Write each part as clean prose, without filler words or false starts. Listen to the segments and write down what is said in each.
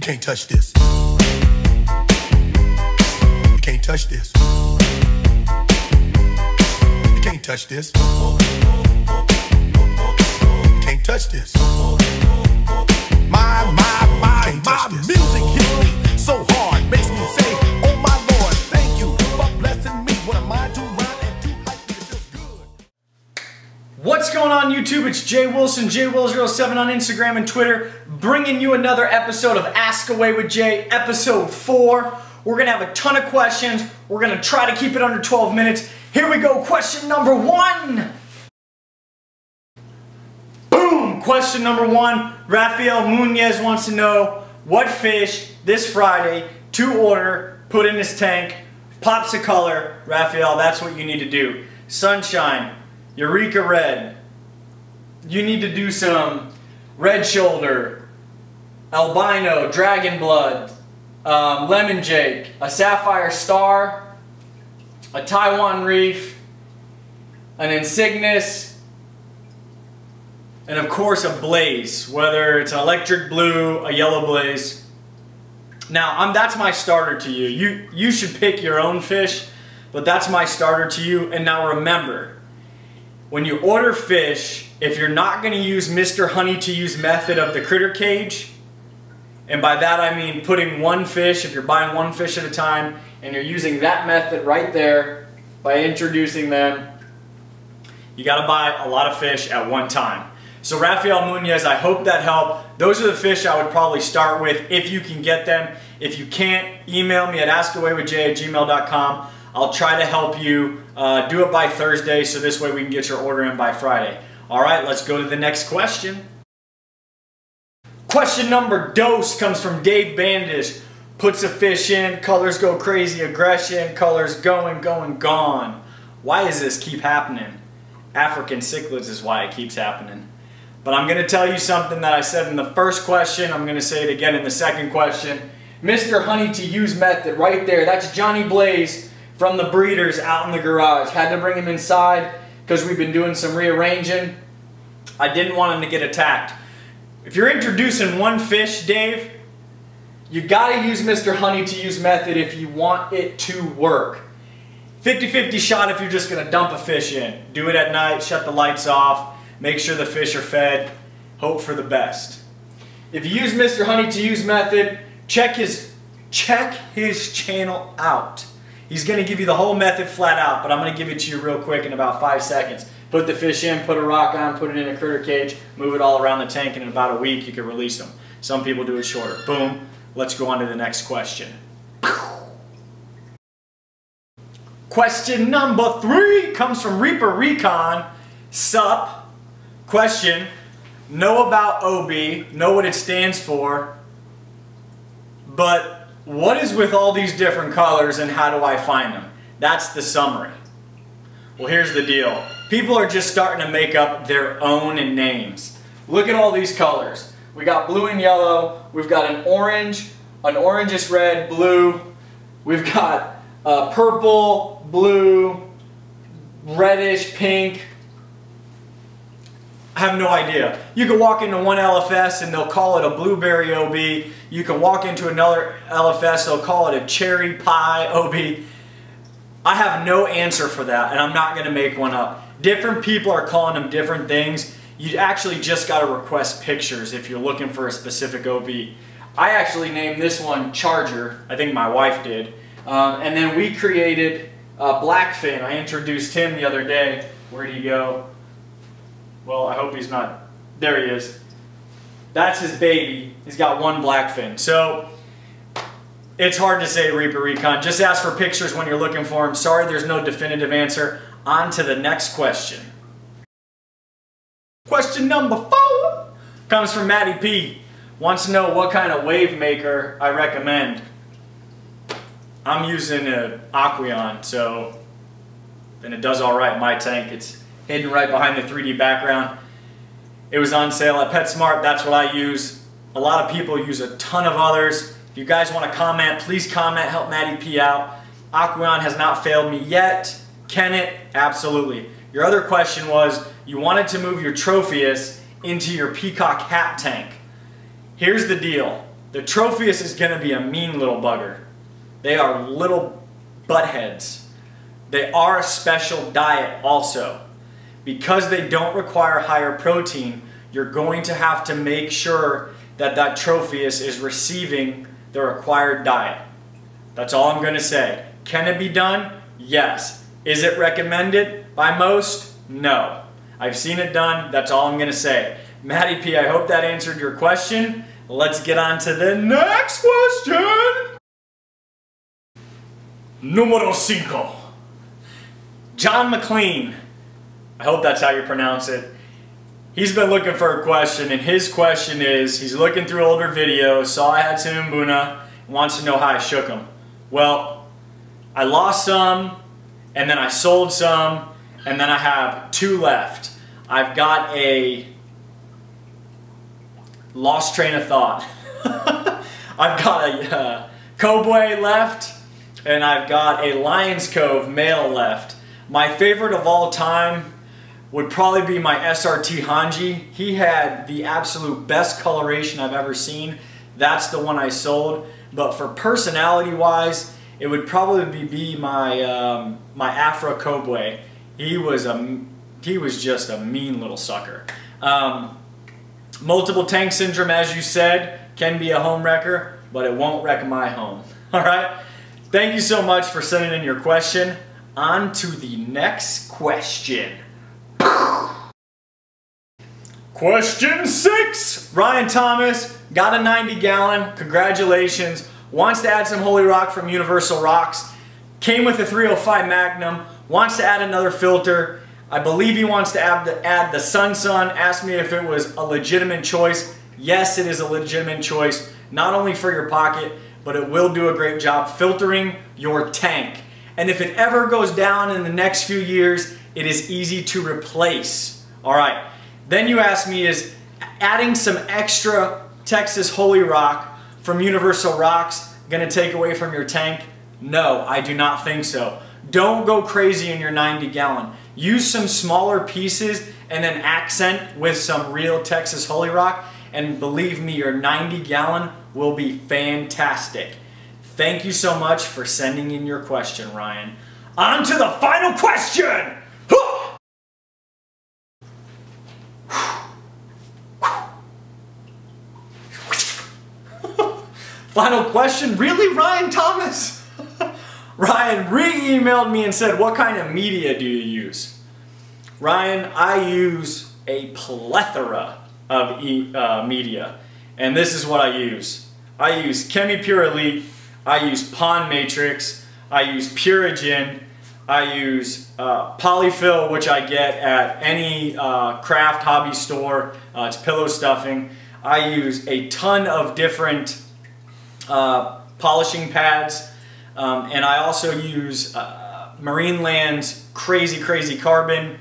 can't touch this. You can't touch this. You can't touch this. You can't touch this. My music hits me so hard, makes me say, oh my Lord, thank you for blessing me. What am I to run and do hype? It feels good. What's going on YouTube? It's Jay Wilson, JWill07 on Instagram and Twitter, bringing you another episode of Ask Away with Jay, episode 4. We're gonna have a ton of questions. We're gonna try to keep it under 12 minutes. Here we go, question number 1. Boom, question number 1. Rafael Muñez wants to know what fish this Friday to order, put in his tank, pops a color. Rafael, that's what you need to do. Sunshine, Eureka Red. You need to do some red shoulder, albino, dragon blood, lemon jake, a sapphire star, a Taiwan reef, an insignis, and of course a blaze, whether it's an electric blue, a yellow blaze. Now, that's my starter to you. You should pick your own fish, but that's my starter to you. And now remember, when you order fish, if you're not going to use Mr. Honey to Use method of the critter cage, and by that I mean putting one fish, if you're buying one fish at a time, and you're using that method right there by introducing them, you got to buy a lot of fish at one time. So Rafael Muñez, I hope that helped. Those are the fish I would probably start with if you can get them. If you can't, email me at askawaywithjay@gmail.com. I'll try to help you do it by Thursday, so this way we can get your order in by Friday. All right, let's go to the next question. Question number dos comes from Dave Bandish. Puts a fish in, colors go crazy, aggression, colors going, gone. Why does this keep happening? African cichlids is why it keeps happening. But I'm going to tell you something that I said in the first question. I'm going to say it again in the second question. Mr. Honey to Use method right there. That's Johnny Blaze from the breeders out in the garage. Had to bring him inside because we've been doing some rearranging. I didn't want him to get attacked. If you're introducing one fish, Dave, you got to use Mr. Honey to Use method if you want it to work. 50-50 shot if you're just going to dump a fish in. Do it at night, shut the lights off. Make sure the fish are fed. Hope for the best. If you use Mr. Honey to Use method, check his channel out. He's going to give you the whole method flat out, but I'm going to give it to you real quick in about 5 seconds. Put the fish in, put a rock on, put it in a critter cage, move it all around the tank, and in about a week you can release them. Some people do it shorter. Boom. Let's go on to the next question. Question number 3 comes from Reaper Recon. Sup? Question, know about OB, know what it stands for, but what is with all these different colors and how do I find them? That's the summary. Well, here's the deal. People are just starting to make up their own names. Look at all these colors. We got blue and yellow, we've got an orangish red, blue, we've got purple, blue, reddish, pink. I have no idea. You can walk into one LFS and they'll call it a blueberry OB. You can walk into another LFS, they'll call it a cherry pie OB. I have no answer for that, and I'm not going to make one up. Different people are calling them different things. You actually just got to request pictures if you're looking for a specific OB. I actually named this one Charger. I think my wife did. And then we created Blackfin. I introduced him the other day. Where'd he go? Well, I hope he's not. There he is. That's his baby. He's got one blackfin. So, it's hard to say, Reaper Recon. Just ask for pictures when you're looking for them. Sorry, there's no definitive answer. On to the next question. Question number 4 comes from Matty P. Wants to know what kind of wave maker I recommend. I'm using an Aqueon, so, and it does all right in my tank. It's hidden right behind the 3D background. It was on sale at PetSmart. That's what I use. A lot of people use a ton of others. If you guys want to comment, please comment. Help Matty P out. Aqueon has not failed me yet. Can it? Absolutely. Your other question was, you wanted to move your Tropheus into your peacock hat tank. Here's the deal. The Tropheus is going to be a mean little bugger. They are little buttheads. They are a special diet also. Because they don't require higher protein, you're going to have to make sure that that Tropheus is receiving the required diet. That's all I'm going to say. Can it be done? Yes. Is it recommended by most? No. I've seen it done. That's all I'm going to say. Matty P, I hope that answered your question. Let's get on to the next question. Numero 5. John McLean. I hope that's how you pronounce it. He's been looking for a question, and his question is, he's looking through older videos, saw I had some Mbuna, and wants to know how I shook them. Well, I lost some, and then I sold some, and then I have 2 left. I've got a lost train of thought. I've got a Cobway left, and I've got a Lion's Cove male left. My favorite of all time would probably be my SRT Hanji. He had the absolute best coloration I've ever seen. That's the one I sold. But for personality wise, it would probably be my my Afro Cobway. He was just a mean little sucker. Multiple tank syndrome, as you said, can be a home wrecker, but it won't wreck my home. All right. Thank you so much for sending in your question. On to the next question. Question 6. Ryan Thomas got a 90 gallon. Congratulations. Wants to add some Holy Rock from Universal Rocks. Came with a 305 Magnum. Wants to add another filter. I believe he wants to add the Sun. Asked me if it was a legitimate choice. Yes, it is a legitimate choice. Not only for your pocket, but it will do a great job filtering your tank. And if it ever goes down in the next few years, it is easy to replace. All right. Then you ask me, is adding some extra Texas Holy Rock from Universal Rocks going to take away from your tank? No, I do not think so. Don't go crazy in your 90 gallon. Use some smaller pieces and then accent with some real Texas Holy Rock, and believe me, your 90 gallon will be fantastic. Thank you so much for sending in your question, Ryan. On to the final question! Final question? Really, Ryan Thomas? Ryan re-emailed me and said, what kind of media do you use? Ryan, I use a plethora of media, and this is what I use. I use ChemiPure Elite, I use Pond Matrix, I use Purigen, I use Polyfill, which I get at any craft hobby store. It's pillow stuffing. I use a ton of different polishing pads, and I also use Marineland's Crazy Carbon.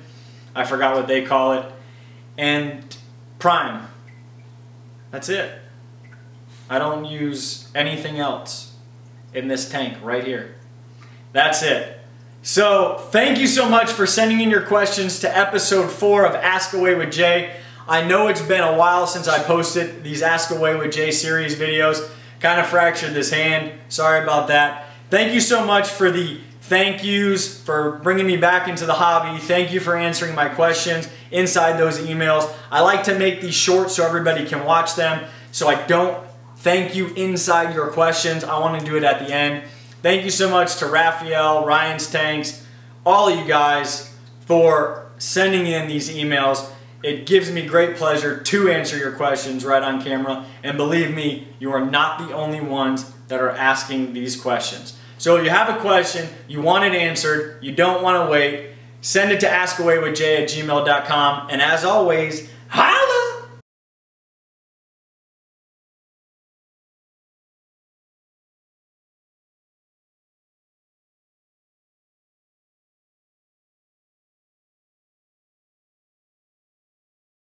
I forgot what they call it. And Prime. That's it. I don't use anything else in this tank right here. That's it. So thank you so much for sending in your questions to episode 4 of Ask Away with Jay. I know it's been a while since I posted these Ask Away with Jay series videos. Kind of fractured this hand. Sorry about that. Thank you so much for the thank yous, for bringing me back into the hobby. Thank you for answering my questions inside those emails. I like to make these short so everybody can watch them, so I don't thank you inside your questions. I want to do it at the end. Thank you so much to Raphael, Ryan's Tanks, all of you guys for sending in these emails. It gives me great pleasure to answer your questions right on camera. And believe me, you are not the only ones that are asking these questions. So if you have a question, you want it answered, you don't want to wait, send it to askawaywithjay@gmail.com. And as always,